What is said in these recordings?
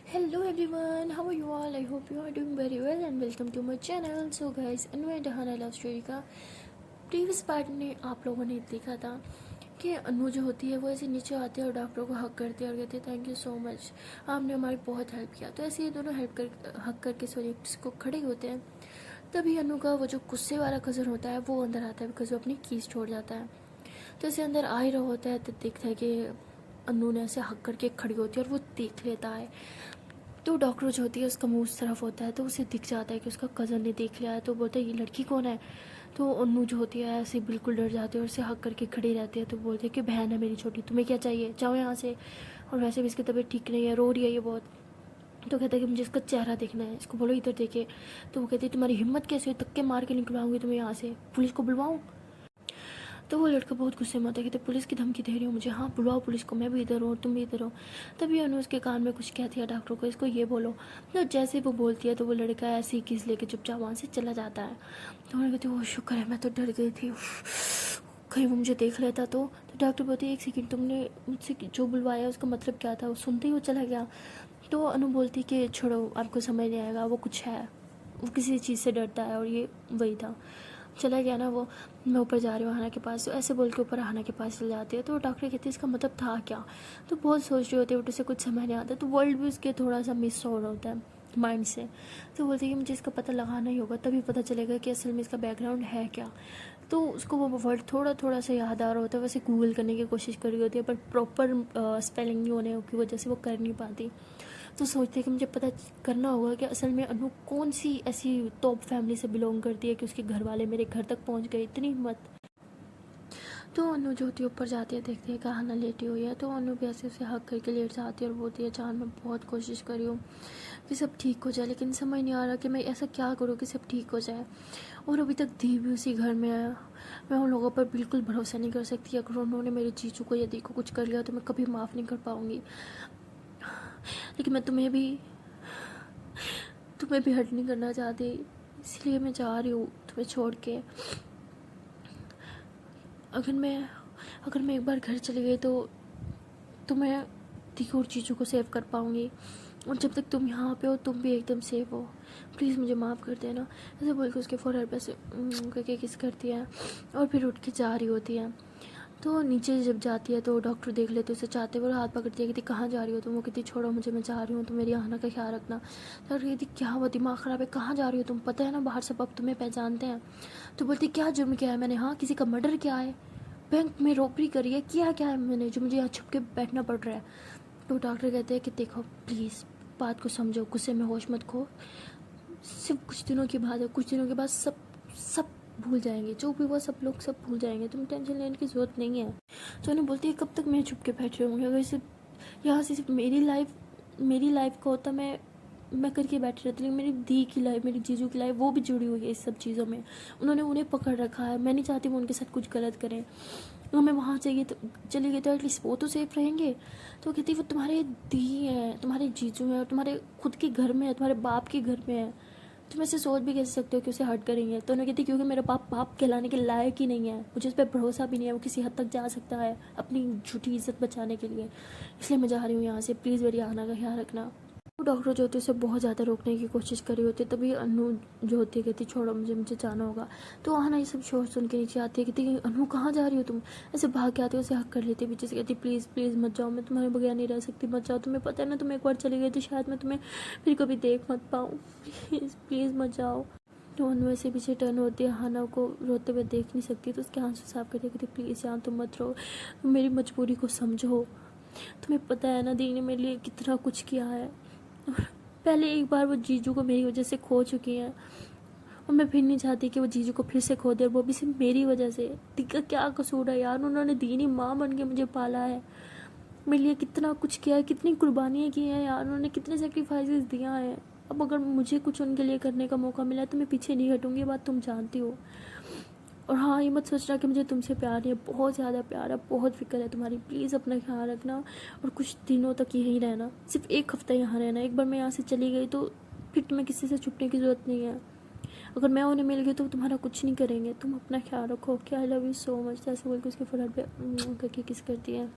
Hello everyone, how are you all? I hope you are doing very well and welcome to my channel. So guys, Anvay दहाना love story का previous part में आप लोगों ने देखा था कि अनु जो होती है वो ऐसे नीचे आती है और डॉक्टर को हक करती है और कहती है थैंक यू सो मच, आपने हमारी बहुत हेल्प किया। तो ऐसे ये दोनों हक करके सॉरी को खड़े होते हैं। तभी अनु का वो जो गुस्से वाला कज़न होता है वो अंदर आता है बिकॉज वो अपनी कीज छोड़ जाता है। तो ऐसे अंदर आ ही रहा होता है तो देखता है कि अनु ने ऐसे हक करके खड़ी होती है और वो देख लेता है। तो डॉक्टर जो होती है उसका मुंह उस तरफ होता है तो उसे दिख जाता है कि उसका कज़न ने देख लिया है। तो बोलता है ये लड़की कौन है। तो अनु जो होती है ऐसे बिल्कुल डर जाती है और उसे हक करके खड़ी रहती है। तो बोलते हैं कि बहन है मेरी छोटी, तुम्हें क्या चाहिए, जाओ यहाँ से। और वैसे भी इसकी तबीयत ठीक नहीं है, रो रही है ये बहुत। तो कहता है कि मुझे इसका चेहरा देखना है, इसको बोलो इधर देखे। तो वो कहती है तुम्हारी हिम्मत कैसे हुई, धक्के मार के निकलवाऊंगी तुम्हें यहाँ से, पुलिस को बुलवाऊँ। तो वो लड़का बहुत गुस्से में होता है कि तो पुलिस की धमकी दे रही हो मुझे, हाँ बुलवाओ पुलिस को, मैं भी इधर हूँ तुम भी इधर हो। तभी अनु उसके कान में कुछ कहती है डॉक्टर को, इसको ये बोलो। तो जैसे वो बोलती है तो वो लड़का ऐसे ही किस लेके चुपचाप वहाँ से चला जाता है। तो उन्होंने कहती है वो शुक्र है, मैं तो डर गई थी, कहीं वो मुझे देख लेता तो डॉक्टर बोलती है एक सेकेंड, तुमने मुझसे जो बुलवाया उसका मतलब क्या था। वो सुनते ही वो चला गया। तो अनु बोलती कि छोड़ो आपको समझ नहीं आएगा, वो कुछ है, वो किसी चीज़ से डरता है और ये वही था, चला गया ना वो, मैं ऊपर जा रही हूँ हाना के पास। तो ऐसे बोल के ऊपर हाना के पास चले जाती है। तो डॉक्टर कहती है इसका मतलब था क्या। तो बहुत सोच रही होती है बट उसे कुछ समझ नहीं आता। तो वर्ल्ड भी उसके थोड़ा सा मिस हो रहा होता है माइंड से। तो बोलती है कि मुझे इसका पता लगाना ही होगा, तभी पता चलेगा कि असल में इसका बैकग्राउंड है क्या। तो उसको वो वर्ड थोड़ा थोड़ा सा याद आ रहा होता है, वैसे गूगल करने की कोशिश कर रही होती है पर प्रॉपर स्पेलिंग नहीं होने की वजह से वो कर नहीं पाती। तो सोचते हैं कि मुझे पता करना होगा कि असल में अनु कौन सी ऐसी टॉप फैमिली से बिलोंग करती है कि उसके घर वाले मेरे घर तक पहुंच गए, इतनी हिम्मत। तो अनु जो होती है ऊपर जाती है, देखती है कहाना लेटी हुई है। तो अनु भी ऐसे उसे हक करके लेट जाती है और बोलती है जान मैं बहुत कोशिश करी हूँ कि सब ठीक हो जाए, लेकिन समझ नहीं आ रहा कि मैं ऐसा क्या करूँ कि सब ठीक हो जाए। और अभी तक दी भी उसी घर में है, मैं उन लोगों पर बिल्कुल भरोसा नहीं कर सकती। अगर उन्होंने मेरे जीजू को या दी को कुछ कर लिया तो मैं कभी माफ़ नहीं कर पाऊँगी। लेकिन मैं तुम्हें भी हर्ट नहीं करना चाहती, इसलिए मैं जा रही हूँ तुम्हें छोड़ के। अगर मैं एक बार घर चली गई तो मैं दीकू और चीचू को सेव कर पाऊँगी, और जब तक तुम यहाँ पे हो तुम भी एकदम सेफ हो, प्लीज़ मुझे माफ़ कर देना। ऐसे बोल के उसके फोरहेड पे से करके किस करती है और फिर उठ के जा रही होती है। तो नीचे जब जाती है तो डॉक्टर देख लेते उसे, चाहते हुए हाथ पकड़ती है, कहती कहाँ जा रही हो तुम। वो कहती छोड़ो मुझे, मैं जा रही हूँ, तुम मेरी आना का ख्याल रखना। डॉक्टर कहती क्या हुआ, दिमाग ख़राब है, कहाँ जा रही हो तुम, पता है ना बाहर सब अब तुम्हें पहचानते हैं। तो बोलती क्या जुर्म किया है मैंने, हाँ किसी का मर्डर किया है, बैंक में रॉबरी करी है, क्या है मैंने जो मुझे यहाँ छुप के बैठना पड़ रहा है। तो डॉक्टर कहते हैं कि देखो प्लीज़ बात को समझो, गुस्से में होश मत खो, सिर्फ कुछ दिनों की बात है, कुछ दिनों के बाद सब सब भूल जाएंगे, जो भी हुआ सब लोग सब भूल जाएंगे, तुम टेंशन लेने की ज़रूरत नहीं है। तो उन्हें बोलती है कब तक मैं छुप के बैठ रहूँगी, अगर सिर्फ यहाँ से सिर्फ मेरी लाइफ का होता मैं करके बैठी रहती, लेकिन मेरी दी की लाइफ, मेरी जीजू की लाइफ वो भी जुड़ी हुई है इस सब चीज़ों में। उन्हें पकड़ रखा है, मैं नहीं चाहती वो उनके साथ कुछ गलत करें। अगर मैं वहाँ चाहिए तो चली गई तो एटलीस्ट वो तो सेफ रहेंगे। तो कहती वो तुम्हारे दी हैं, तुम्हारे जीजू हैं, और तुम्हारे खुद के घर में है, तुम्हारे बाप के घर में है, तुम ऐसे सोच भी कैसे सकते हो कि उसे हर्ट करेंगे। तो उन्होंने कहती क्योंकि मेरा बाप कहलाने के लायक ही नहीं है, मुझे उस पर भरोसा भी नहीं है, वो किसी हद तक जा सकता है अपनी झूठी इज्जत बचाने के लिए, इसलिए मैं जा रही हूँ यहाँ से, प्लीज़ मेरी आना का ख्याल रखना। तो डॉक्टर जो होती है उसे बहुत ज़्यादा रोकने की कोशिश कर रही होती है। तभी अनु जो होती है कहती छोड़ो मुझे जाना होगा। तो आना ये सब शोर सुन के नीचे आती है, कहती अनु कहाँ जा रही हो तुम। ऐसे भाग के आती है, उसे हक कर लेती है पीछे से, कहती प्लीज़ मत जाओ, मैं तुम्हारे बगैर नहीं रह सकती, मत जाओ, तुम्हें पता है ना तुम एक बार चली गई थी, शायद मैं तुम्हें फिर कभी देख मत पाऊँ, प्लीज़ मत जाओ। तो अनु ऐसे पीछे टर्न होती है, हाना को रोते हुए देख नहीं सकती तो उसके आंसू साफ करती है, कहती प्लीज़ यहाँ तुम मत रहो, मेरी मजबूरी को समझो, तुम्हें पता है ना दी ने मेरे लिए कितना कुछ किया है। पहले एक बार वो जीजू को मेरी वजह से खो चुकी हैं और मैं फिर नहीं चाहती कि वो जीजू को फिर से खो दे, और वो भी सिर्फ मेरी वजह से। दी का क्या कसूर है यार, उन्होंने दीनी माँ बन के मुझे पाला है, मेरे लिए कितना कुछ किया है, कितनी कुर्बानियाँ की हैं यार, उन्होंने कितने सेक्रीफाइसेस दिया है। अब अगर मुझे कुछ उनके लिए करने का मौका मिला है तो मैं पीछे नहीं हटूँगी, ये बात तुम जानती हो। और हाँ ये मत सोचना कि मुझे तुमसे प्यार नहीं है, बहुत ज़्यादा प्यार है, बहुत फिक्र है तुम्हारी, प्लीज़ अपना ख्याल रखना और कुछ दिनों तक यहीं रहना, सिर्फ एक हफ्ता यहाँ रहना। एक बार मैं यहाँ से चली गई तो फिर तुम्हें किसी से छुपने की ज़रूरत नहीं है, अगर मैं उन्हें मिल गई तो तुम्हारा कुछ नहीं करेंगे, तुम अपना ख्याल रखो, okay, I love you so much. ऐसे बोल के उसके फोरहेड पे करके किस करती है।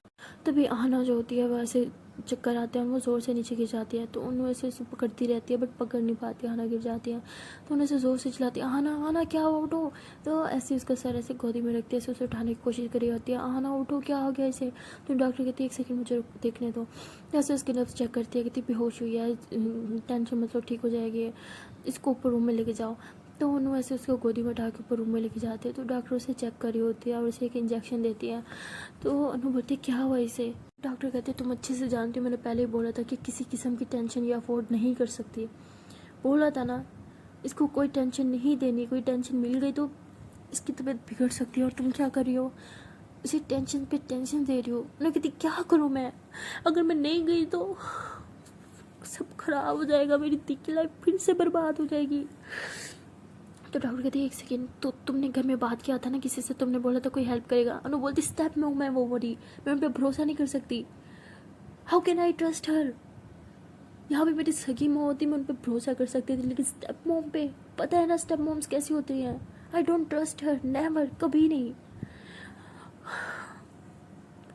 तभी आना जो होती है वो ऐसे चक्कर आते हैं और वो ज़ोर से नीचे गिर जाती है। तो उन्हें ऐसे ऐसे पकड़ती रहती है बट पकड़ नहीं पाती, आना गिर जाती है। तो उन्हें ऐसे ज़ोर से चिल्लाती है, आना आना क्या हुआ, उठो। तो ऐसे उसका सर ऐसे गोदी में रखती है, ऐसे उसे उठाने की कोशिश करी होती है, आना उठो क्या हो गया इसे। तो डॉक्टर कहती है 1 सेकंड मुझे देखने दो। ऐसे उसके नब्ज़ चेक करती है, कहती बेहोश हुई है, टेंशन मतलब ठीक हो जाएगी, इसको ऊपर रूम में लेके जाओ। तो उन्होंने ऐसे उसको गोदी में उठा के ऊपर रूम में लेके जाते हैं। तो डॉक्टर उसे चेक करी होती है और उसे एक इंजेक्शन देती है। तो अनु बोलती है क्या हुआ इसे। डॉक्टर कहते तुम अच्छे से जानती हो, मैंने पहले ही बोला था कि किसी किस्म की टेंशन ये अफोर्ड नहीं कर सकती, बोला था ना, इसको कोई टेंशन नहीं देनी, कोई टेंशन मिल गई तो इसकी तबीयत बिगड़ सकती है। और तुम क्या कर रही हो, इसे टेंशन पे टेंशन दे रही हो। मैं कहती क्या करूँ मैं, अगर मैं नहीं गई तो सब खराब हो जाएगा, मेरी दी की लाइफ फिर से बर्बाद हो जाएगी। तो डॉक्टर कहती है 1 सेकेंड, तो तुमने घर में बात किया था ना किसी से, तुमने बोला था कोई हेल्प करेगा। अनु बोलती स्टेप में हूँ मैं, वो बोली मैं उन पर भरोसा नहीं कर सकती, how can I trust her. यहाँ पे मेरी सगी माँ होती, मैं उन पर भरोसा कर सकती थी, लेकिन स्टेप मॉम पे पता है ना स्टेप मॉम्स कैसी होती हैं। I don't trust her, never, कभी नहीं।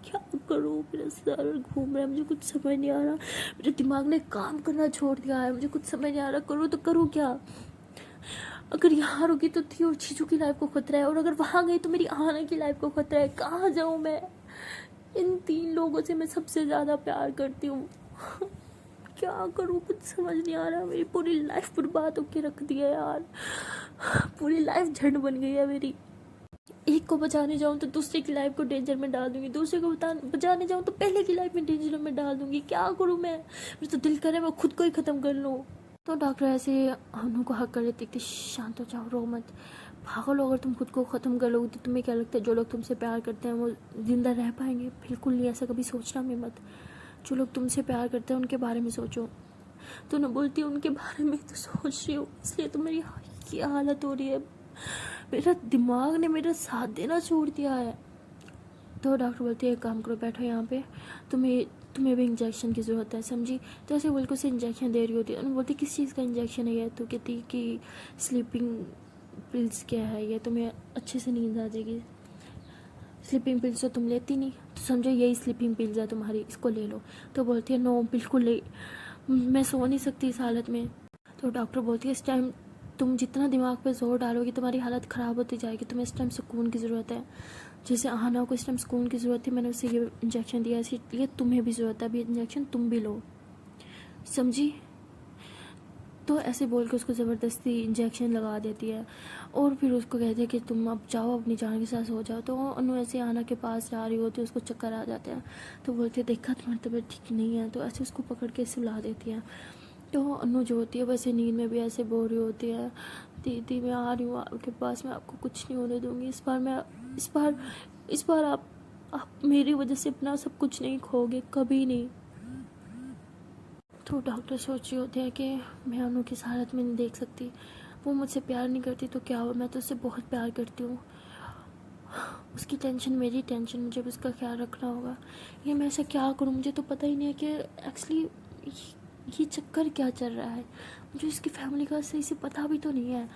क्या करूँ, मेरा सर घूम रहा है, मुझे कुछ समझ नहीं आ रहा, मेरे दिमाग ने काम करना छोड़ दिया है, मुझे कुछ समझ नहीं आ रहा, करूँ तो करूँ क्या। अगर यहाँ रुकी तो थी और चीजू की लाइफ को खतरा है, और अगर वहाँ गई तो मेरी आना की लाइफ को खतरा है। कहाँ जाऊँ मैं, इन 3 लोगों से मैं सबसे ज़्यादा प्यार करती हूँ। क्या करूँ, कुछ समझ नहीं आ रहा, मेरी पूरी लाइफ बर्बाद होके रख दी है यार, पूरी लाइफ झंड बन गई है मेरी। एक को बचाने जाऊँ तो दूसरे की लाइफ को डेंजर में डाल दूंगी, दूसरे को बचाने जाऊँ तो पहले की लाइफ में डेंजर में डाल दूंगी। क्या करूँ मैं, मेरा तो दिल करे मैं खुद को ही ख़त्म कर लूँ। तो डॉक्टर ऐसे अनु को हक कर लेते थे, शांत हो जाओ, रो मत, पागल हो, अगर तुम खुद को ख़त्म कर लोगे तो तुम्हें क्या लगता है जो लोग तुमसे प्यार करते हैं वो ज़िंदा रह पाएंगे। बिल्कुल नहीं, ऐसा कभी सोचना भी मत। जो लोग तुमसे प्यार करते हैं उनके बारे में सोचो। तो न बोलती है उनके बारे में तो सोच रही हूँ, इसलिए तो मेरी ये हालत हो रही है, मेरा दिमाग ने मेरा साथ देना छोड़ दिया है। तो डॉक्टर बोलती है एक काम करो, बैठो यहाँ पे, तुम्हें भी इंजेक्शन की ज़रूरत है, समझी। तो ऐसे बोल के उसे इंजेक्शन दे रही होती है। बोलती किस चीज़ का इंजेक्शन है ये, तो कहती कि स्लीपिंग पिल्स क्या है ये, तुम्हें अच्छे से नींद आ जाएगी। स्लीपिंग पिल्स तो तुम लेती नहीं, तो समझो यही स्लीपिंग पिल्स है तुम्हारी, इसको ले लो। तो बोलती है नो बिल्कुल नहीं, मैं सो नहीं सकती इस हालत में। तो डॉक्टर बोलती है इस टाइम तुम जितना दिमाग पे जोर डालोगी तुम्हारी हालत ख़राब होती जाएगी, तुम्हें इस टाइम सुकून की ज़रूरत है। जैसे आना को इस टाइम सुकून की ज़रूरत थी, मैंने उसे ये इंजेक्शन दिया, इसलिए तुम्हें भी ज़रूरत है अभी इंजेक्शन, तुम भी लो, समझी। तो ऐसे बोल के उसको ज़बरदस्ती इंजेक्शन लगा देती है और फिर उसको कहते हैं कि तुम अब जाओ अपनी जान के साथ हो जाओ। तो अनु ऐसे आना के पास जा रही होती है, उसको चक्कर आ जाते हैं। तो बोलती है देखा तुम्हारी तबीयत ठीक नहीं है, तो ऐसे उसको पकड़ के सुला देती है। तो अनु जो होती है वैसे नींद में भी ऐसे बोल रही होती है, दीदी मैं आ रही हूँ आपके पास, मैं आपको कुछ नहीं होने दूँगी, इस बार आप मेरी वजह से अपना सब कुछ नहीं खोगे, कभी नहीं। तो डॉक्टर सोच रही होती है कि मैं अनु की हालत में नहीं देख सकती, वो मुझसे प्यार नहीं करती तो क्या हुआ, मैं तो उससे बहुत प्यार करती हूँ, उसकी टेंशन मेरी टेंशन, मुझे भी उसका ख्याल रखना होगा। ये मैं ऐसा क्या करूँ, मुझे तो पता ही नहीं है कि एक्चुअली ये चक्कर क्या चल रहा है, मुझे इसकी फैमिली का सही से पता भी तो नहीं है।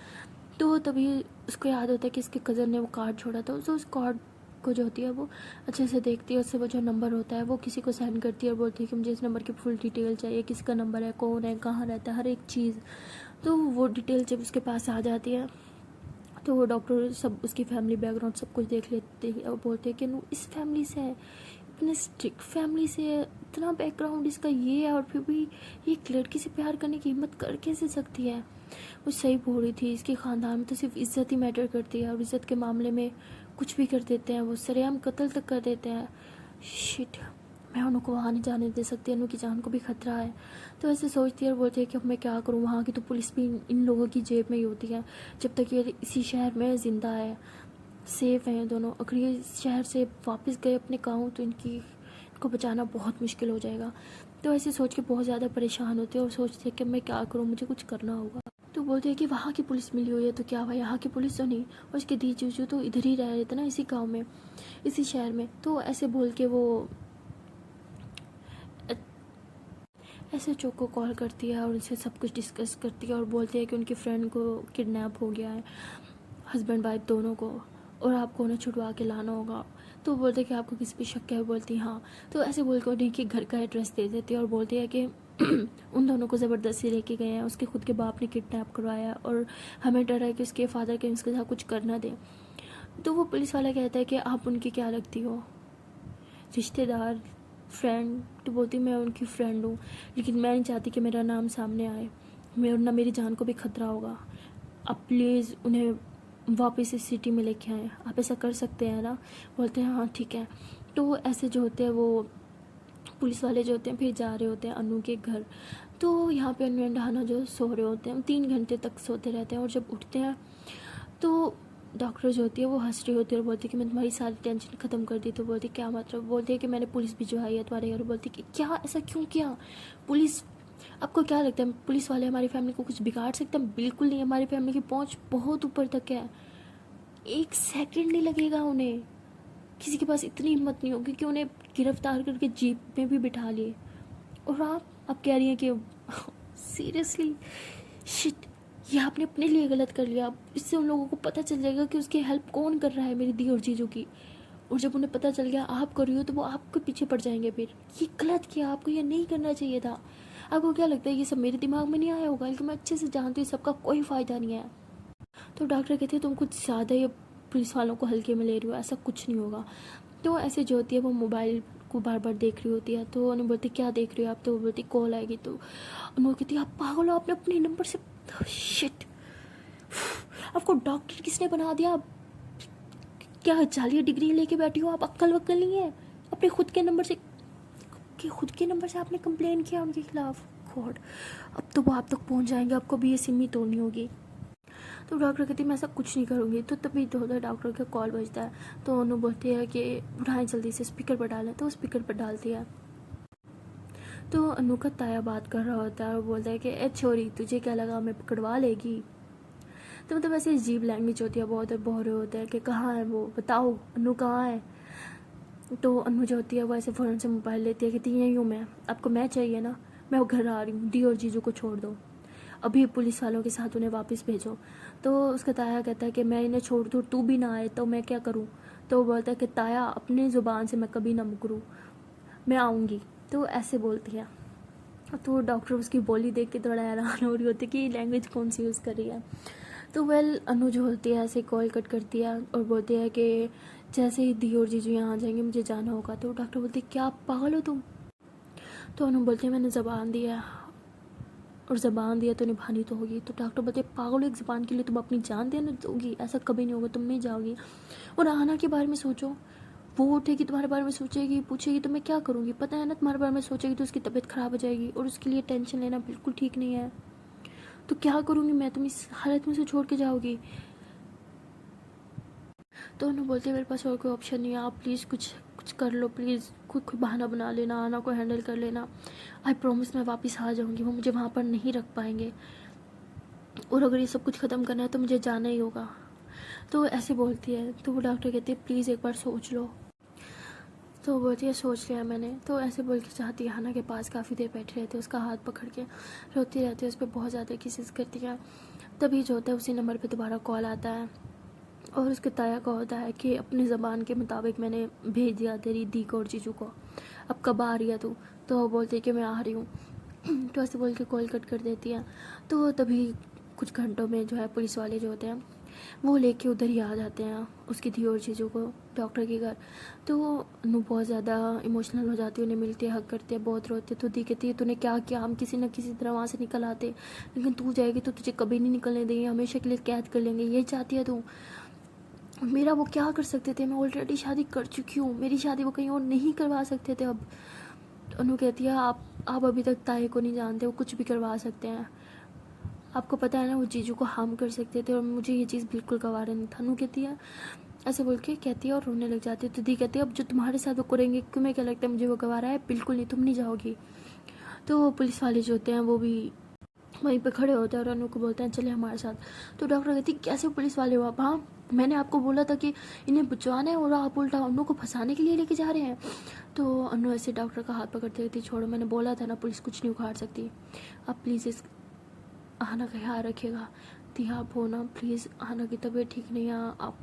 तो तभी उसको याद होता है कि इसके कज़न ने वो कार्ड छोड़ा था, तो उस कार्ड को जो होती है वो अच्छे से देखती है, उससे वो जो नंबर होता है वो किसी को सेंड करती है और बोलती है कि मुझे इस नंबर की फुल डिटेल चाहिए, किसका नंबर है, कौन है, कहाँ रहता है, हर एक चीज़। तो वो डिटेल जब उसके पास आ जाती है तो वो डॉक्टर सब उसकी फैमिली बैकग्राउंड सब कुछ देख लेते हैं और बोलते हैं कि नो इस फैमिली से है, इतने स्ट्रिक्ट फैमिली से है, इतना बैकग्राउंड इसका ये है, और फिर भी ये एक लड़की से प्यार करने की हिम्मत कर कैसे सकती है। वो सही बोल रही थी, इसके ख़ानदान में तो सिर्फ इज्जत ही मैटर करती है और इज्जत के मामले में कुछ भी कर देते हैं, वो सरेआम कत्ल तक कर देते हैं। शिट, मैं उनको वहाँ नहीं जाने दे सकती, उनकी जान को भी खतरा है। तो ऐसे सोचती है और बोलती है कि अब मैं क्या करूँ, वहाँ की तो पुलिस भी इन लोगों की जेब में ही होती है, जब तक ये इसी शहर में ज़िंदा है, सेफ़ हैं दोनों। अगर ये शहर से वापस गए अपने गाँव तो इनको बचाना बहुत मुश्किल हो जाएगा। तो ऐसे सोच के बहुत ज़्यादा परेशान होते हैं और सोचते हैं कि मैं क्या करूँ, मुझे कुछ करना होगा। तो बोलते हैं कि वहाँ की पुलिस मिली हुई है, तो क्या हुआ, यहाँ की पुलिस तो नहीं, और उसके दी चूचू तो इधर ही रह रहे थे ना, इसी गाँव में, इसी शहर में। तो ऐसे बोल के वो ऐसे चोक को कॉल करती है और उनसे सब कुछ डिस्कस करती है और बोलती है कि उनकी फ्रेंड को किडनैप हो गया है, हस्बैंड वाइफ दोनों को, और आपको उन्हें छुड़वा के लाना होगा। तो वो बोलते कि आपको किसी पे शक है, बोलती हाँ। तो ऐसे बोल के उन्हें कि घर का एड्रेस दे देती है और बोलती है कि उन दोनों को ज़बरदस्ती लेके गए हैं, उसके खुद के बाप ने किडनैप करवाया और हमें डर है कि उसके फादर के उसके साथ कुछ कर ना दे। तो वो पुलिस वाला कहता है कि आप उनकी क्या लगती हो, रिश्तेदार, फ्रेंड? तो बोलती मैं उनकी फ्रेंड हूँ, लेकिन मैं नहीं चाहती कि मेरा नाम सामने आए, मैं ना मेरी जान को भी खतरा होगा। आप प्लीज़ उन्हें वापस इस सिटी में लेके आएँ, आप ऐसा कर सकते हैं ना? बोलते हैं हाँ ठीक है। तो ऐसे जो होते हैं वो पुलिस वाले जो होते हैं फिर जा रहे होते हैं अनु के घर। तो यहाँ पे अनु एंड हाना जो सो रहे होते हैं, 3 घंटे तक सोते रहते हैं और जब उठते हैं तो डॉक्टर जो होती है वो हंस रही होती है और बोलती है कि मैं तुम्हारी सारी टेंशन ख़त्म कर दी। तो बोलती क्या मतलब? बोलती है कि मैंने पुलिस भिजवाई है तुम्हारे घर। बोलती कि क्या, ऐसा क्यों किया? पुलिस, आपको क्या लगता है पुलिस वाले हमारी फैमिली को कुछ बिगाड़ सकते हैं? बिल्कुल नहीं, हमारी फैमिली की पहुंच बहुत ऊपर तक है, 1 सेकंड नहीं लगेगा उन्हें, किसी के पास इतनी हिम्मत नहीं होगी कि उन्हें गिरफ्तार करके जीप में भी बिठा लिए। और आप कह रही हैं कि सीरियसली शिट, ये आपने अपने लिए गलत कर लिया। इससे उन लोगों को पता चल जाएगा कि उसकी हेल्प कौन कर रहा है मेरी दी और चीज़ों की, और जब उन्हें पता चल गया आप कर रही हो तो वो आपके पीछे पड़ जाएंगे। फिर ये गलत किया, आपको ये नहीं करना चाहिए था। आपको क्या लगता है ये सब मेरे दिमाग में नहीं आया होगा? कि मैं अच्छे से जानती हूँ सबका कोई फ़ायदा नहीं है। तो डॉक्टर कहते हैं तुम कुछ ज़्यादा ही पुलिस वालों को हल्के में ले रही हो, ऐसा कुछ नहीं होगा। तो ऐसे जो होती है वो मोबाइल को बार बार देख रही होती है। तो उन्हें बोलती क्या देख रही हो आप? तो वो बोलती कॉल आएगी। तो उन्होंने कहती आप पागल हो, आपने अपने नंबर से, शिट, आपको डॉक्टर किसने बना दिया? आप क्या जाली डिग्री लेके बैठी हो? आप अक्ल वक्ल नहीं है? अपने खुद के नंबर से, खुद के नंबर से आपने कंप्लेन किया उनके खिलाफ? गॉड, अब तो वो आप तक पहुंच जाएंगे, आपको भी ये सिम ही तोड़नी होगी। तो डॉक्टर कहती मैं ऐसा कुछ नहीं करूँगी। तो तभी तो होता है डॉक्टर का कॉल बजता है। तो उन्होंने बोलती है कि उठाएं जल्दी से, स्पीकर पर डालें। तो स्पीकर पर डालती है। तो अनु का ताया बात कर रहा होता है और बोलता है कि ए छोरी तुझे क्या लगा मैं पकड़वा लेगी? तो मतलब ऐसे अजीब लैंग्वेज होती है बहुत, और बोल रहे होते हैं कि कहाँ है वो, बताओ अनु कहाँ है? तो अनु जो होती है वो ऐसे फ़ौरन से मोबाइल लेती है, कहती यहीं हूँ मैं, आपको मैं चाहिए ना, मैं वो घर आ रही हूँ, दी और जीजू को छोड़ दो, अभी पुलिस वालों के साथ उन्हें वापस भेजो। तो उसका ताया कहता है कि मैं इन्हें छोड़ दूँ, तू भी ना आए तो मैं क्या करूँ? तो वो बोलता है कि ताया अपनी ज़ुबान से मैं कभी ना मुकरूँ, मैं आऊँगी। तो ऐसे बोलती है। तो डॉक्टर उसकी बोली देख के थोड़ा हैरान हो रही होती है कि लैंग्वेज कौन सी यूज़ कर रही है। तो अनु जो होती है ऐसे कॉल कट करती है और बोलती है कि जैसे ही दी और जीजू यहाँ आ जाएंगे मुझे जाना होगा। तो डॉक्टर बोलती है क्या आप पागल हो तुम? तो अनु बोलती है मैंने ज़बान दिया, और ज़बान दिया तो निभानी तो होगी। तो डॉक्टर बोलते पागल, एक ज़बान के लिए तुम अपनी जान देना दोगी? ऐसा कभी नहीं होगा, तुम नहीं जाओगी। और आना के बारे में सोचो, वो उठेगी तुम्हारे बारे में सोचेगी, पूछेगी तो मैं क्या करूँगी? पता है ना तुम्हारे बारे में सोचेगी तो उसकी तबीयत ख़राब हो जाएगी, और उसके लिए टेंशन लेना बिल्कुल ठीक नहीं है। तो क्या करूँगी मैं? तुम इस हालत में से छोड़ के जाओगी? तो उन्होंने बोलते मेरे पास और कोई ऑप्शन नहीं है, आप प्लीज़ कुछ कुछ कर लो प्लीज़, कोई बहाना बना लेना, आना को हैंडल कर लेना। आई प्रॉमिस मैं वापस आ जाऊँगी, वो मुझे वहाँ पर नहीं रख पाएंगे, और अगर ये सब कुछ ख़त्म करना है तो मुझे जाना ही होगा। तो ऐसे बोलती है। तो वो डॉक्टर कहती है प्लीज़ एक बार सोच लो। तो वो बोलती है सोच लिया मैंने। तो ऐसे बोल के चाहती है हाना के पास काफ़ी देर बैठे रहती है, उसका हाथ पकड़ के रोती रहती है, उस पर बहुत ज़्यादा किसेस करती है। तभी जो होता है उसी नंबर पे दोबारा कॉल आता है, और उसके ताया का होता है कि अपनी ज़बान के मुताबिक मैंने भेज दिया तेरी दी को और जीजू को, अब कब आ रही है तू? तो वो बोलती है कि मैं आ रही हूँ। तो ऐसे बोल के कॉल कट कर देती है। तो तभी कुछ घंटों में जो है पुलिस वाले जो होते हैं वो लेके उधर ही आ जाते हैं उसकी दी और जीजू को डॉक्टर के घर। तो अनु बहुत ज़्यादा इमोशनल हो जाती है, उन्हें मिलती है, हक करती है, बहुत रोती है। तो दी कहती है तूने क्या किया? हम किसी न किसी तरह वहाँ से निकल आते, लेकिन तू जाएगी तो तुझे कभी नहीं निकलने देंगे, हमेशा के लिए कैद कर लेंगे, ये चाहती है तू? मेरा वो क्या कर सकते थे? मैं ऑलरेडी शादी कर चुकी हूँ, मेरी शादी वो कहीं और नहीं करवा सकते थे। अब अनु कहती है आप अभी तक ताए को नहीं जानते, वो कुछ भी करवा सकते हैं, आपको पता है ना वो जीजू को हार्म कर सकते थे, और मुझे ये चीज़ बिल्कुल गवारा नहीं था। अनु कहती है ऐसे बोल के कहती है और रोने लग जाती है। तो दी कहती है अब जो तुम्हारे साथ वो करेंगे तुम्हें क्या लगता है मुझे वो गवारा है? बिल्कुल नहीं, तुम नहीं जाओगी। तो पुलिस वाले जो होते हैं वो भी वहीं पे खड़े होते हैं और अनु को बोलते हैं चले हमारे साथ। तो डॉक्टर कहती कैसे पुलिस वाले हो आप? हाँ, मैंने आपको बोला था कि इन्हें बचवाना है और आप उल्टा अनु को फंसाने के लिए लेके जा रहे हैं। तो अनु ऐसे डॉक्टर का हाथ पकड़ते कहती छोड़ो, मैंने बोला था ना पुलिस कुछ नहीं उखाड़ सकती, आप प्लीज़ इस आना का ख्याल रखिएगा। दी आप हो ना प्लीज़, आना की तबीयत ठीक नहीं है, आप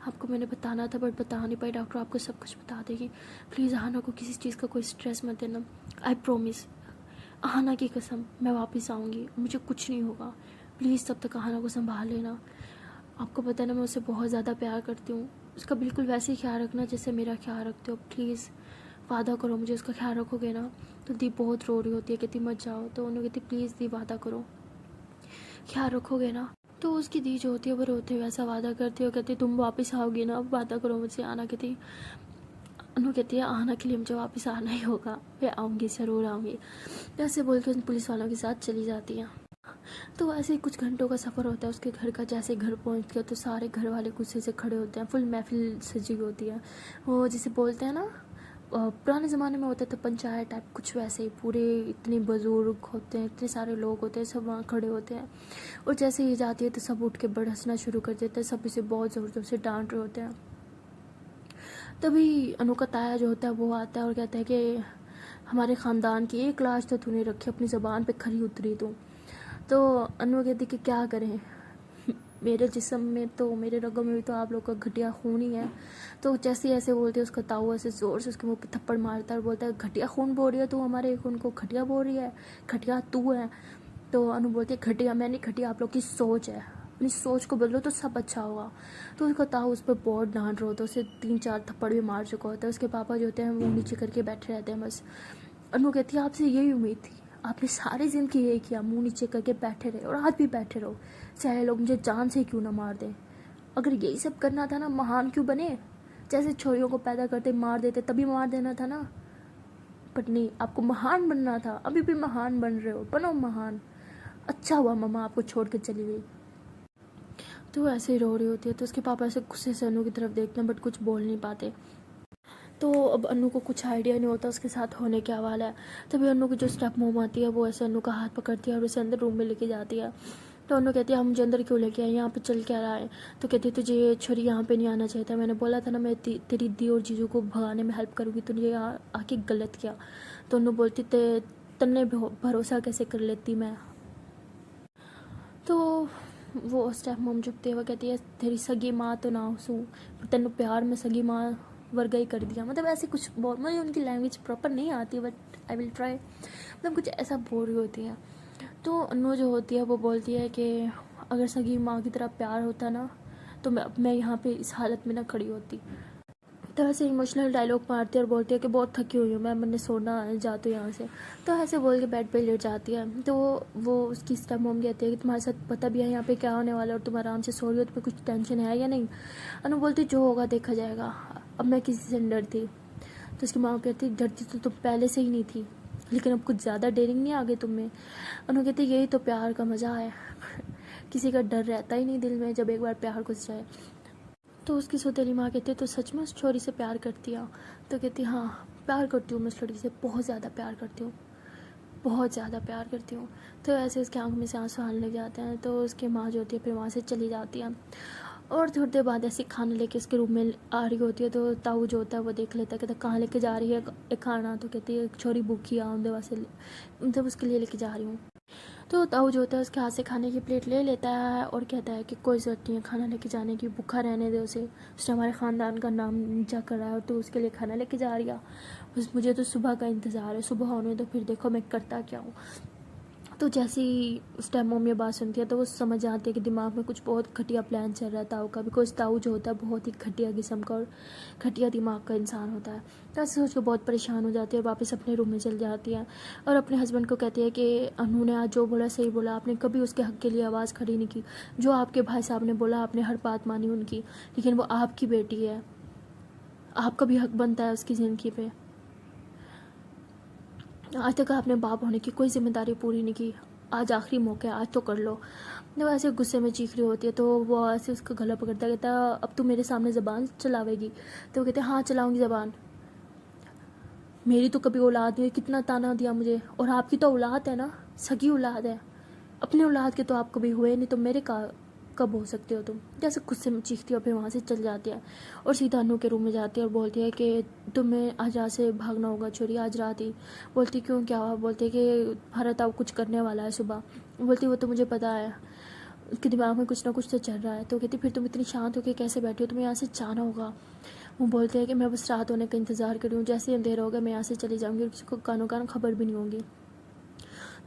आपको मैंने बताना था बट बता नहीं पाई। डॉक्टर आपको सब कुछ बता देगी। प्लीज़ आना को किसी चीज़ का कोई स्ट्रेस मत देना। आई प्रोमिस, आना की कसम मैं वापस आऊँगी, मुझे कुछ नहीं होगा। प्लीज़ तब तक आना को संभाल लेना। आपको पता है ना मैं उससे बहुत ज़्यादा प्यार करती हूँ। उसका बिल्कुल वैसे ही ख्याल रखना जैसे मेरा ख्याल रखते हो। प्लीज़ वादा करो मुझे उसका ख्याल रखोगे ना। तो दीप बहुत रो रही होती है, कहती मत जाओ। तो उन्होंने कहती प्लीज़ दीप वादा करो, ख्याल रखोगे ना। तो उसकी दी जो होती है वो रोते हुए ऐसा वादा करती है और कहती तुम वापस आओगी ना, अब वादा करो मुझसे आना। कहती अनु कहती है आना के लिए मुझे वापस आना ही होगा, मैं आऊँगी, ज़रूर आऊँगी। ऐसे बोल के पुलिस वालों के साथ चली जाती हैं। तो ऐसे ही कुछ घंटों का सफ़र होता है उसके घर का। जैसे घर पहुंच गया तो सारे घर वाले गुस्से से खड़े होते हैं, फुल महफिल सजी होती है। वो जिसे बोलते हैं ना पुराने ज़माने में होता था पंचायत टाइप, कुछ वैसे ही। पूरे इतने बुजुर्ग होते हैं, इतने सारे लोग होते हैं, सब वहाँ खड़े होते हैं। और जैसे ही जाती है तो सब उठ के बड़ हंसना शुरू कर देते हैं, सब इसे बहुत ज़ोर ज़ोर से डांट रहे होते हैं। तभी अनु का ताया जो होता है वो आता है और कहता है कि हमारे ख़ानदान की एक लाश तो तूने रखी, अपनी ज़बान पे खरी उतरी तू। तो अनु कहती कि क्या करें, मेरे जिस्म में तो, मेरे रगों में भी तो आप लोग का घटिया खून ही है। तो जैसे ऐसे बोलते हैं उसका ताऊ ऐसे ज़ोर से उसके मुंह पे थप्पड़ मारता है और बोलता है घटिया खून बोल रही है तू, हमारे खून को घटिया बोल रही है, घटिया तू है। तो अनु बोलती है घटिया मैं नहीं, घटिया आप लोग की सोच है, अपनी सोच को बदलो तो सब अच्छा होगा। तो उसका ताऊ उस पर बहुत डांट रहा होता है, उसे 3-4 थप्पड़ भी मार चुका होता है। उसके पापा जो होते हैं वो नीचे करके बैठे रहते हैं बस। अनु कहती है आपसे यही उम्मीद थी, आपने सारी ज़िंदगी यही किया, मुंह नीचे करके बैठे रहे और आज भी बैठे रहो, चाहे लोग मुझे जान से क्यों ना मार दें। अगर यही सब करना था ना, महान क्यों बने, जैसे छोरियों को पैदा करते मार देते तभी मार देना था ना। बट नहीं, आपको महान बनना था, अभी भी महान बन रहे हो, बनो महान। अच्छा हुआ मम्मा आपको छोड़ के चली गई। तो ऐसे ही रो रही होती है। तो उसके पापा ऐसे गुस्से से अनु की तरफ देखते हैं बट कुछ बोल नहीं पाते। तो अब अनु को कुछ आइडिया नहीं होता उसके साथ होने क्या वाला है। तभी अनु की जो स्टेप मोम आती है वो ऐसे अनु का हाथ पकड़ती है और उसे अंदर रूम में लेके जाती है। तो अनु कहती है हम मुझे अंदर क्यों लेके आए, यहाँ पे चल क्या रहा है। तो कहती है तुझे ये छुरी यहाँ पे नहीं आना चाहिए था, मैंने बोला था ना मैं तेरी दी और जीजू को भगाने में हेल्प करूँगी, तूने यहाँ आके गलत किया। तो अनु बोलती तन्ने भरोसा कैसे कर लेती मैं। तो वो स्टेप मॉम झुकते हुए कहती है तेरी सगी माँ तो ना हूँ, तेन प्यार में सगी माँ वर्गा ही कर दिया। मतलब ऐसे कुछ बहुत, मुझे उनकी लैंग्वेज प्रॉपर नहीं आती बट आई विल ट्राई। मतलब कुछ ऐसा बोल रही होती है। तो अनु जो होती है वो बोलती है कि अगर सगी माँ की तरह प्यार होता ना तो मैं यहाँ पे इस हालत में ना खड़ी होती। तो ऐसे इमोशनल डायलॉग मारती है और बोलती है कि बहुत थकी हुई हूँ मैंने सोना है, जाती हूँ यहाँ से। तो ऐसे बोल के बेड पे लेट जाती है। तो वो उसकी स्टेप मॉम कहती है कि तुम्हारे साथ पता भी है यहाँ पे क्या होने वाला है और तुम आराम से सो रही हो, तुम्हें कुछ टेंशन है या नहीं। अनु बोलती जो होगा देखा जाएगा, अब मैं किसी से डरती। तो उसकी माँ कहती डरती तो तुम पहले से ही नहीं थी, लेकिन अब कुछ ज़्यादा डेयरिंग नहीं आ गई तुम में। अनु कहती यही तो प्यार का मज़ा है किसी का डर रहता ही नहीं दिल में जब एक बार प्यार घुस जाए। तो उसकी सौतेली माँ कहती है तो सच में उस छोरी से प्यार करती है। तो कहती हाँ प्यार करती हूँ मैं उस लड़की से, बहुत ज़्यादा प्यार करती हूँ, बहुत ज़्यादा प्यार करती हूँ। तो ऐसे उसकी आंख में से आंसू आने लग जाते हैं। तो उसकी माँ जो होती है फिर वहाँ से चली जाती है। और थोड़ी देर बाद ऐसे खाना लेके उसके रूम में आ रही होती है। तो ताऊ जो होता है वो देख लेता है, कहता कहाँ लेके जा रही है खाना। तो कहती है छोरी भूखी आ उनके वास्ते, मतलब उसके लिए लेके जा रही हूँ। तो ताऊ जो होता है उसके हाथ से खाने की प्लेट ले लेता है और कहता है कि कोई ज़रूरत नहीं है खाना लेके जाने की, भूखा रहने दे उसे, उसने हमारे ख़ानदान का नाम नीचा करा है और तो उसके लिए खाना लेके जा रही है। बस मुझे तो सुबह का इंतज़ार है, सुबह होने तो फिर देखो मैं करता क्या हूँ। तो जैसे ही उस टाइम मम्मी ये बात सुनती है तो वो समझ जाती है कि दिमाग में कुछ बहुत घटिया प्लान चल रहा है ताऊ का। बिकॉज ताऊ जो होता है बहुत ही घटिया किस्म का और घटिया दिमाग का इंसान होता है। तो ऐसे सोच के बहुत परेशान हो जाती है और वापस अपने रूम में चल जाती है और अपने हस्बैंड को कहती है कि अनु ने आज जो बोला सही बोला, आपने कभी उसके हक़ के लिए आवाज़ खड़ी नहीं की। जो आपके भाई साहब ने बोला आपने हर बात मानी उनकी, लेकिन वो आपकी बेटी है, आपका भी हक़ बनता है उसकी ज़िंदगी पे। आज तक आपने बाप होने की कोई जिम्मेदारी पूरी नहीं की, आज आखिरी मौका है, आज तो कर लो। जब ऐसे गुस्से में चीख रही होती है तो वो ऐसे उसका गला पकड़ता कहता अब तू मेरे सामने ज़बान चलावेगी। तो वो कहते हाँ चलाऊंगी ज़बान, मेरी तो कभी औलाद नहीं हुई, कितना ताना दिया मुझे, और आपकी तो औलाद है ना, सगी औलाद है, अपने औलाद के तो आप कभी हुए नहीं, तो मेरे का कब हो सकते हो तुम। जैसे गुस्से में चीखती है और फिर वहाँ से चल जाती है और सीधा अनु के रूम में जाती है और बोलती है कि तुम्हें आज रात से भागना होगा छोरी, आज रात ही। बोलती क्यों क्या हुआ। बोलती है कि हमारा ताऊ कुछ करने वाला है सुबह। बोलती वो तो मुझे पता है, उसके दिमाग में कुछ ना कुछ तो चल रहा है। तो कहती फिर तुम इतनी शांत होकर कैसे बैठी हो, तुम्हें यहाँ से जाना होगा। वो बोलते हैं कि मैं बस रात होने का इंतज़ार कर रही हूँ, जैसे ही अंधेरा होगा मैं यहाँ से चली जाऊँगी और किसी को कानों कान खबर भी नहीं होगी।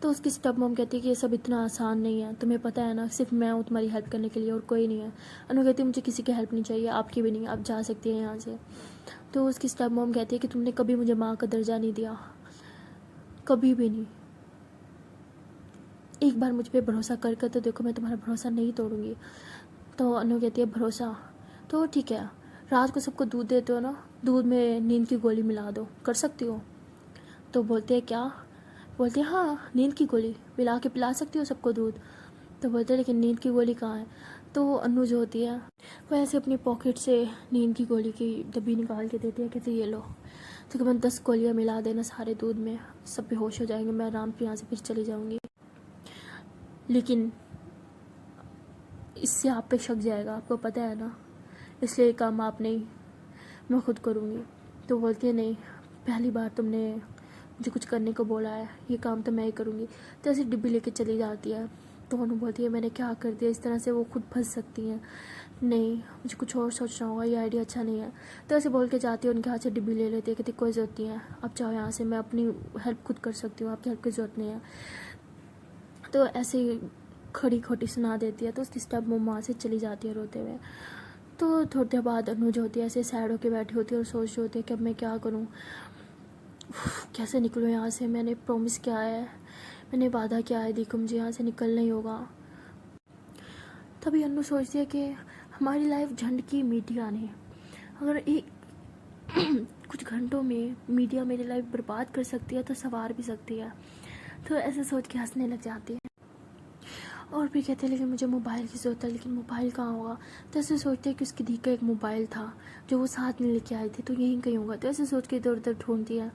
तो उसकी स्टेप मॉम कहती है कि ये सब इतना आसान नहीं है, तुम्हें पता है ना, सिर्फ मैं हूँ तुम्हारी हेल्प करने के लिए और कोई नहीं है। अनु कहती है मुझे किसी की हेल्प नहीं चाहिए, आपकी भी नहीं, आप जा सकती हैं यहाँ से। तो उसकी स्टेप मॉम कहती है कि तुमने कभी मुझे माँ का दर्जा नहीं दिया, कभी भी नहीं। एक बार मुझ पर भरोसा कर कर तो देखो, मैं तुम्हारा भरोसा नहीं तोड़ूंगी। तो अनु कहती है भरोसा तो ठीक है, रात को सबको दूध देते हो ना, दूध में नींद की गोली मिला दो, कर सकती हो। तो बोलते हैं क्या, बोलते हैं हाँ नींद की गोली मिला के पिला सकती हो सबको दूध। तो बोलते हैं लेकिन नींद की गोली कहाँ है। तो अनु जो होती है वो ऐसे अपनी पॉकेट से नींद की गोली की डब्बी निकाल के देती है, कहते ये लो, तकरीबन 10 गोलियाँ मिला देना सारे दूध में, सब बेहोश हो जाएंगे, मैं आराम से यहाँ से फिर चली जाऊँगी। लेकिन इससे आप पे शक जाएगा, आपको पता है ना, इसलिए ये काम आप नहीं, मैं खुद करूँगी। तो बोलती है नहीं, पहली बार तुमने मुझे कुछ करने को बोला है, ये काम तो मैं ही करूँगी। तो ऐसे डिब्बी लेके चली जाती है। तो अनु बोलती है मैंने क्या कर दिया, इस तरह से वो खुद फंस सकती हैं, नहीं मुझे कुछ और सोचना होगा, ये आइडिया अच्छा नहीं है। तो ऐसे बोल के जाती है, उनके हाथ से डिब्बी ले लेती है, कहती कोई ज़रूरत नहीं है, आप जाओ यहाँ से, मैं अपनी हेल्प खुद कर सकती हूँ, आपकी हेल्प की ज़रूरत नहीं है। तो ऐसे ही खड़ी खोटी सुना देती है। तो उसकी स्टेप मम्मा वहाँ से चली जाती है रोते हुए। तो थोड़ी देर बाद अनु जो होती है ऐसे सैड होकर बैठी होती है और सोच रही होती है कि अब मैं क्या करूँ, कैसे निकलूँ यहाँ से, मैंने प्रॉमिस किया है, मैंने वादा किया है, देखो मुझे यहाँ से निकलना ही होगा। तभी अनु सोचती है कि हमारी लाइफ झंड की मीडिया ने, अगर एक कुछ घंटों में मीडिया मेरी लाइफ बर्बाद कर सकती है तो संवार भी सकती है। तो ऐसे सोच के हंसने लग जाती है। और भी कहते हैं लेकिन मुझे मोबाइल की ज़रूरत है, लेकिन मोबाइल कहाँ होगा। तो ऐसे सोचते हैं कि उसकी दी का एक मोबाइल था जो वो साथ में लेके आई थी, तो यहीं कहीं होगा। तो ऐसे सोच के इधर उधर ढूंढती है,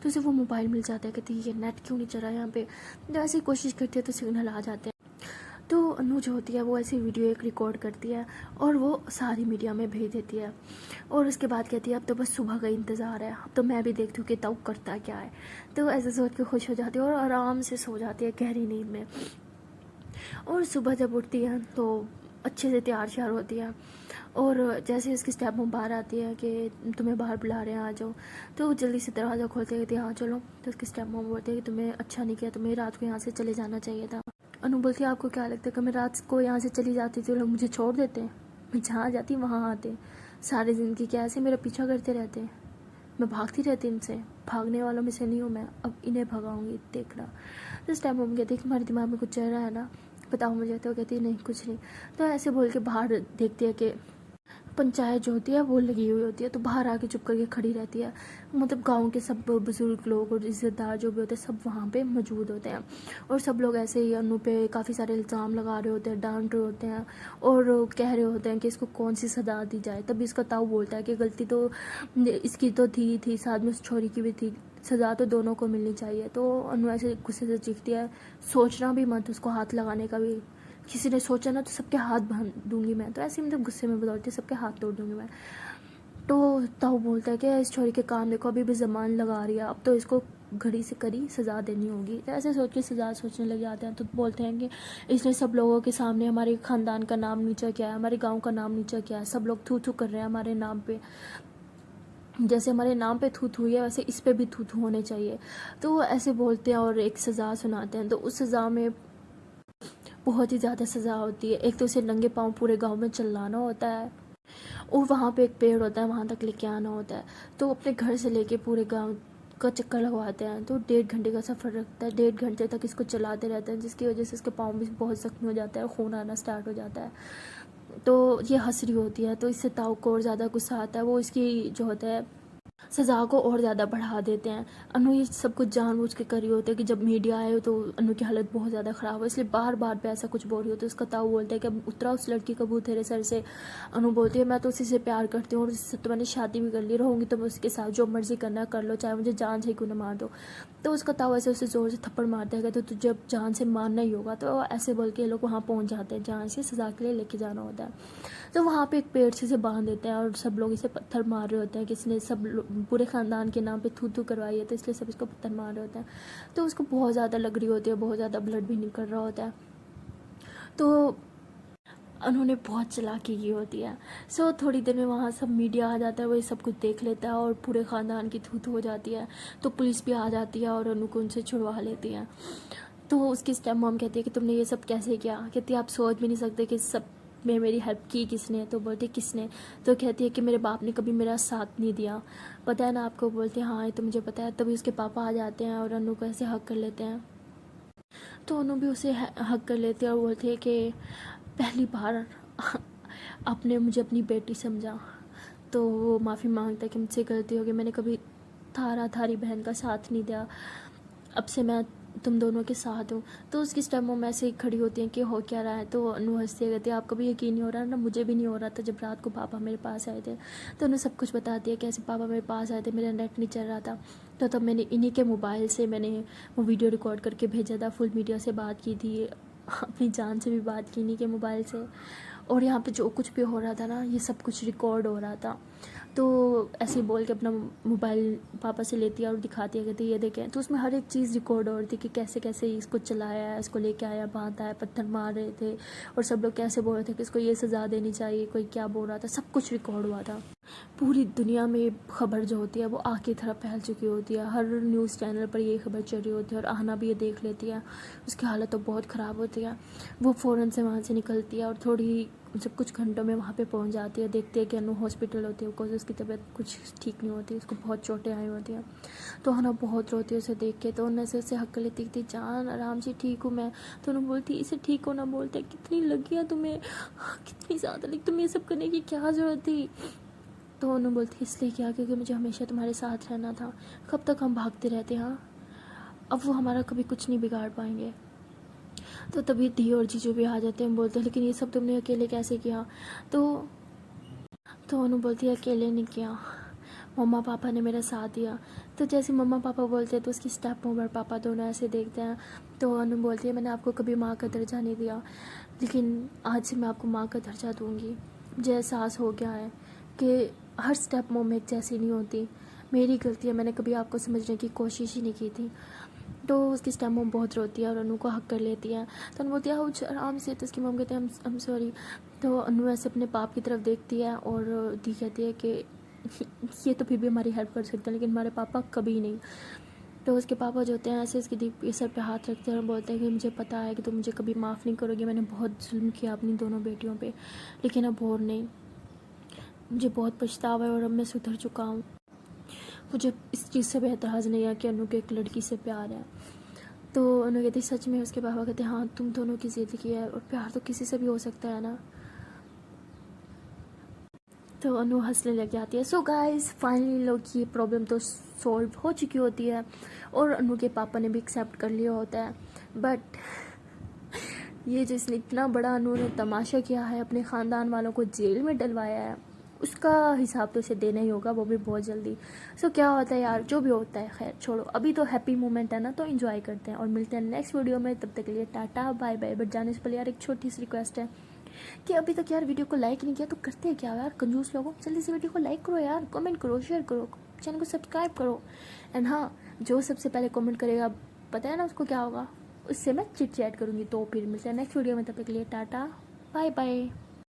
तो उसे वो मोबाइल मिल जाता है। कहती है ये नेट क्यों नहीं चला यहाँ पे। तो ऐसे कोशिश करती है तो सिग्नल आ जाते हैं। तो अनु जो होती है वो ऐसे वीडियो एक रिकॉर्ड करती है और वो सारी मीडिया में भेज देती है। और उसके बाद कहती है अब तो बस सुबह का इंतज़ार है, अब तो मैं भी देखती हूँ कि तब करता क्या है। तो ऐसे सोच के खुश हो जाती है और आराम से सो जाती है गहरी नींद में। और सुबह जब उठती है तो अच्छे से तैयार श्यार होती है। और जैसे उसकी स्टेप मॉम बाहर आती है कि तुम्हें बाहर बुला रहे हैं आ जाओ, तो वो जल्दी से दरवाज़ा खोलते कहती है हाँ चलो। तो उसकी स्टेप मॉम बोलती है कि तुम्हें अच्छा नहीं किया, तुम्हें रात को यहाँ से चले जाना चाहिए था। अनु बोलती है आपको क्या लगता है कि मैं रात को यहाँ से चली जाती थी, लोग मुझे छोड़ देते हैं, मैं जहाँ जाती वहाँ आते, सारी ज़िंदगी क्या ऐसे मेरा पीछा करते रहते हैं, मैं भागती रहती इनसे, भागने वालों में से नहीं हूँ मैं, अब इन्हें भगाऊंगी देखना। तो इस टाइम मम्मी कहती है कि तुम्हारे दिमाग में कुछ चल रहा है ना, बताओ मुझे। तो कहती है नहीं कुछ नहीं। तो ऐसे बोल के बाहर देखती है कि पंचायत जो होती है वो लगी हुई होती है। तो बाहर आके चुप करके खड़ी रहती है, मतलब गांव के सब बुजुर्ग लोग और इज्जतदार जो भी होते हैं सब वहाँ पे मौजूद होते हैं। और सब लोग ऐसे ही अनु पे काफ़ी सारे इल्ज़ाम लगा रहे होते हैं, डांट रहे होते हैं और कह रहे होते हैं कि इसको कौन सी सज़ा दी जाए। तभी इसका ताऊ बोलता है कि गलती तो इसकी तो थी साथ में उस छोरी की भी थी, सज़ा तो दोनों को मिलनी चाहिए। तो अनु ऐसे गुस्से से चीखती है, सोचना भी मत उसको हाथ लगाने का भी, किसी ने सोचा ना तो सबके हाथ बांध दूंगी मैं। तो ऐसे मतलब गुस्से में बदौलती सबके हाथ तोड़ दूंगी मैं। तो ताऊ बोलता है कि इस छोरी के काम देखो अभी भी ज़बान लगा रही है, अब तो इसको घड़ी से कड़ी सज़ा देनी होगी। तो ऐसे सोच के सज़ा सोचने लग जाते हैं। तो बोलते हैं कि इसने सब लोगों के सामने हमारे ख़ानदान का नाम नीचा किया है, हमारे गांव का नाम नीचा किया है, सब लोग थू थू कर रहे हैं हमारे नाम पे, जैसे हमारे नाम पे थू थू है वैसे इस पे भी थू थू होने चाहिए। तो वो ऐसे बोलते हैं और एक सज़ा सुनाते हैं। तो उस सज़ा में बहुत ही ज़्यादा सज़ा होती है। एक तो उसे नंगे पाँव पूरे गांव में चलाना होता है और वहाँ पे एक पेड़ होता है वहाँ तक लेके आना होता है। तो अपने घर से लेके पूरे गांव का चक्कर लगवाते हैं। तो 1.5 घंटे का सफ़र रखता है, 1.5 घंटे तक इसको चलाते रहते हैं, जिसकी वजह से इसके पाँव भी बहुत ज़ख्मी हो जाता है, खून आना स्टार्ट हो जाता है। तो ये हंस रही होती है, तो इससे ताऊ को और ज़्यादा गुस्सा आता है, वो इसकी जो होता है सज़ा को और ज़्यादा बढ़ा देते हैं। अनु ये सब कुछ जानबूझ के कर रही होती है कि जब मीडिया आए तो अनु की हालत बहुत ज़्यादा ख़राब हो, इसलिए बार बार पे ऐसा कुछ बोल रही होती है। उसका ताऊ बोलता है कि अब उतरा उस लड़की का भूत तेरे सर से। अनु बोलती है मैं तो उसी से प्यार करती हूँ और उससे तो मैंने शादी भी कर ली, रहूँगी तो मैं उसके साथ, जो मर्ज़ी करना कर लो, चाहे मुझे जान से क्यों ना मार दो। तो उसका ताऊ ऐसे उसे ज़ोर से थप्पड़ मारता है तो तुझे अब जान से मारना ही होगा। तो ऐसे बोल के ये लोग वहाँ पहुँच जाते हैं जहाँ से सज़ा के लिए लेके जाना होता है। तो वहाँ पे एक पेड़ से बांध देते हैं और सब लोग इसे पत्थर मार रहे होते हैं कि इसने सब पूरे ख़ानदान के नाम पे थू थू करवाई है, तो इसलिए सब इसको पत्थर मार रहे होते हैं। तो उसको बहुत ज़्यादा लग रही होती है, बहुत ज़्यादा ब्लड भी निकल रहा होता है। तो उन्होंने बहुत चालाकी की होती है। सो थोड़ी देर में वहाँ सब मीडिया आ जाता है, वही सब कुछ देख लेता है और पूरे ख़ानदान की थू हो जाती है। तो पुलिस भी आ जाती है और अनु को उनसे छुड़वा लेती है। तो उसकी स्टेप मॉम कहती है कि तुमने ये सब कैसे किया। कहती है आप सोच भी नहीं सकते कि सब में मेरी हेल्प की किसने। तो बोलते किसने। तो कहती है कि मेरे बाप ने कभी मेरा साथ नहीं दिया, पता है ना आपको। बोलते हैं हाँ ये तो मुझे पता है। तभी उसके पापा आ जाते हैं और अनु को ऐसे हक कर लेते हैं। तो अनु भी उसे हक कर लेती है और बोलती है कि पहली बार आपने मुझे अपनी बेटी समझा। तो वो माफ़ी मांगता है कि मुझसे गलती हो गई, मैंने कभी थारी बहन का साथ नहीं दिया, अब से मैं तुम दोनों के साथ हूँ। तो उसकी स्टेप मॉम ऐसे ही खड़ी होती हैं कि हो क्या रहा है। तो अनु हंसते कहते हैं आपको भी यकीन नहीं हो रहा ना, मुझे भी नहीं हो रहा था जब रात को पापा मेरे पास आए थे। तो उन्हें सब कुछ बताती है कैसे पापा मेरे पास आए थे, मेरा नेट नहीं चल रहा था। तो तब मैंने इन्हीं के मोबाइल से मैंने वो वीडियो रिकॉर्ड करके भेजा था, फुल मीडिया से बात की थी, अपनी जान से भी बात की इन्हीं के मोबाइल से। और यहाँ पे जो कुछ भी हो रहा था ना, ये सब कुछ रिकॉर्ड हो रहा था। तो ऐसे ही बोल के अपना मोबाइल पापा से लेती है और दिखाती है, कहती है ये देखें। तो उसमें हर एक चीज़ रिकॉर्ड हो रही थी कि कैसे कैसे इसको चलाया है, इसको लेके आया, बांधा है, पत्थर मार रहे थे और सब लोग कैसे बोल रहे थे कि इसको ये सज़ा देनी चाहिए, कोई क्या बोल रहा था, सब कुछ रिकॉर्ड हुआ था। पूरी दुनिया में खबर जो होती है वो आग की तरह फैल चुकी होती है, हर न्यूज़ चैनल पर ये खबर चल रही होती है। और आहना भी ये देख लेती है, उसकी हालत तो बहुत ख़राब होती है। वो फ़ौरन से वहाँ से निकलती है और थोड़ी जब कुछ घंटों में वहाँ पे पहुँच जाती है, देखती है कि अनु हॉस्पिटल होती है, बिकॉज उसकी तबीयत कुछ ठीक नहीं होती, उसको बहुत चोटें आई होती हैं। तो आहना बहुत रोती है उसे देख के। तो उन्हें से उससे हक लेती थी, जान आराम से, ठीक हूँ मैं। तो उन्होंने बोलती इसे ठीक होना बोलते कितनी लगी है तुम्हें, कितनी ज़्यादा लगी, तुम्हें ये सब करने की क्या ज़रूरत थी। तो उन्होंने बोलती इसलिए क्या, क्योंकि मुझे हमेशा तुम्हारे साथ रहना था। कब तक हम भागते रहते। हाँ अब वो हमारा कभी कुछ नहीं बिगाड़ पाएंगे। तो तभी धी और जीजू भी आ जाते हैं, बोलते हैं लेकिन ये सब तुमने अकेले कैसे किया। तो अनु बोलती है अकेले नहीं किया, मम्मा पापा ने मेरा साथ दिया। तो जैसे मम्मा पापा बोलते हैं तो उसकी स्टेप मॉम और पापा दोनों ऐसे देखते हैं। तो अनु बोलती है मैंने आपको कभी माँ का दर्जा नहीं दिया, लेकिन आज से मैं आपको माँ का दर्जा दूँगी। मुझे एहसास हो गया है कि हर स्टेप मॉम एक जैसी नहीं होती, मेरी गलती है, मैंने कभी आपको समझने की कोशिश ही नहीं की थी। तो उसकी स्टेप मॉम बहुत रोती है और अनु को हक कर लेती है। तो अनु बोलती है आओ आराम से। तो उसकी मॉम कहते हैं हम सॉरी। तो अनु ऐसे अपने पाप की तरफ देखती है और दी कहती है कि ये तो फिर भी हमारी हेल्प कर सकते हैं लेकिन हमारे पापा कभी नहीं। तो उसके पापा जो होते हैं ऐसे इसकी दी के सर पे हाथ रखते हैं और बोलते हैं कि मुझे पता है कि तुम मुझे कभी माफ़ नहीं करोगे, मैंने बहुत जुल्म किया अपनी दोनों बेटियों पे, लेकिन अब और नहीं, मुझे बहुत पछतावा है और अब मैं सुधर चुका हूँ। मुझे इस चीज़ से भी एतराज़ नहीं है कि अनु को एक लड़की से प्यार है। तो अनु कहती सच में। उसके पापा कहते हाँ तुम दोनों की ज़िंदगी है और प्यार तो किसी से भी हो सकता है ना। तो अनु हंसने लग जाती है। सो गाइस फाइनली लोग की प्रॉब्लम तो सॉल्व हो चुकी होती है और अनु के पापा ने भी एक्सेप्ट कर लिया होता है। बट ये जिसने इतना बड़ा अनु ने तमाशा किया है, अपने ख़ानदान वालों को जेल में डलवाया है, उसका हिसाब तो उसे देना ही होगा, वो भी बहुत जल्दी। सो क्या होता है यार, जो भी होता है खैर छोड़ो, अभी तो हैप्पी मोमेंट है ना, तो एंजॉय करते हैं और मिलते हैं नेक्स्ट वीडियो में। तब तक के लिए टाटा बाय बाय। बट जाने से पहले यार एक छोटी सी रिक्वेस्ट है कि अभी तक यार वीडियो को लाइक नहीं किया तो करते हैं क्या यार, कंजूस लोगों, जल्दी से वीडियो को लाइक करो यार, कमेंट करो, शेयर करो, चैनल को सब्सक्राइब करो। एंड हाँ, जो सबसे पहले कमेंट करेगा पता है ना उसको क्या होगा, उससे मैं चिट चैट करूँगी। तो फिर मिलते हैं नेक्स्ट वीडियो में, तब तक के लिए टाटा बाय बाय।